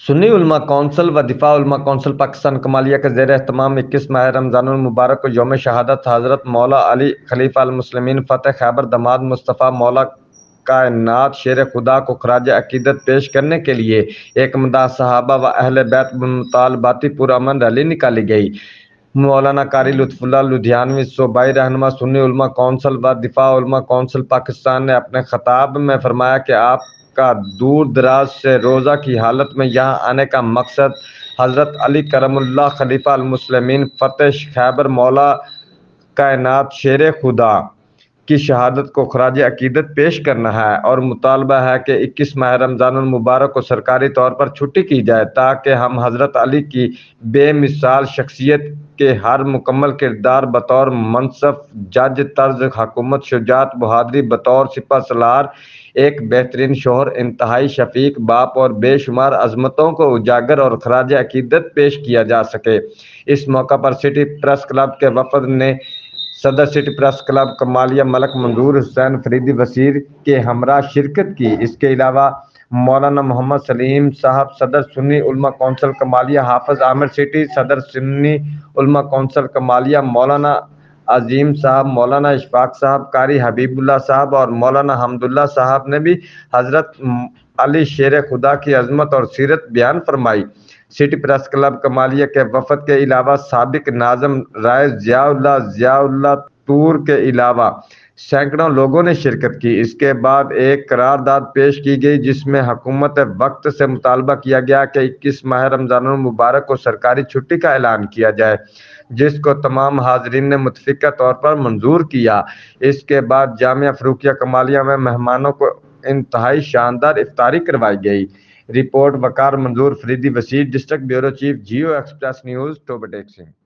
سنی علماء کونسل و دفاع علماء کونسل پاکستان کمالیہ کے زیر اہتمام 21 ماہ رمضان المبارک کو یوم شہادت حضرت مولا علی خلیفہ المسلمین فتح خیبر داماد مصطفیٰ مولا کائنات شیر خدا کو خراج عقیدت پیش کرنے کے لیے ایک مداح صحابہ و اہل بیت مطالباتی پرامن ریلی نکالی گئی۔ مولانا قاری لطف اللہ لدھیانوی صوبائی رہنما سنی علماء کونسل و دفاع علماء کونسل پاکستان نے اپنے خطاب میں فرمایا کہ آپ کا دور دراز سے روزہ کی حالت میں یہاں آنے کا مقصد حضرت علی کرم اللہ خلیفہ المسلمین فتح خیبر مولا کائنات شیر خدا کی شہادت کو خراج عقیدت پیش کرنا ہے اور مطالبہ ہے کہ 21 ماہ رمضان المبارک کو سرکاری طور پر چھٹی کی جائے تاکہ ہم حضرت علی کی بے مثال شخصیت کے ہر مکمل کردار بطور منصف جج طرز حکومت شجاعت بہادری بطور سپہ سالار ایک بہترین شوہر انتہائی شفیق باپ اور بے شمار عظمتوں کو اجاگر اور خراج عقیدت پیش کیا جا سکے۔ اس موقع پر سٹی پریس کلب کے وفد نے صدر سٹی پریس کلب کمالیہ ملک منظور حسین فریدی وزیر کے ہمراہ شرکت کی۔ اس کے علاوہ مولانا محمد سلیم صاحب صدر سنی علماء کونسل کمالیہ، حافظ عامر سٹی صدر سنی علماء کونسل کمالیہ، مولانا عظیم صاحب، مولانا اشفاق صاحب، قاری حبیب اللہ صاحب اور مولانا حمد اللہ صاحب نے بھی حضرت علی شیر خدا کی عظمت اور سیرت بیان فرمائی۔ سٹی پریس کلب کمالیہ کے وفد کے علاوہ سابق ناظم رائے ضیاء اللہ طور کے علاوہ سینکڑوں لوگوں نے شرکت کی۔ اس کے بعد ایک قرارداد پیش کی گئی جس میں حکومت وقت سے مطالبہ کیا گیا کہ 21 ماہ رمضان المبارک کو سرکاری چھٹی کا اعلان کیا جائے، جس کو تمام حاضرین نے متفقہ طور پر منظور کیا۔ اس کے بعد جامعہ فروخیہ کمالیہ میں مہمانوں کو انتہائی شاندار افطاری کروائی گئی۔ رپورٹ وقار Manzoor Faridi Wazir, district bureau chief, Geo Express News, Toba Tek Singh.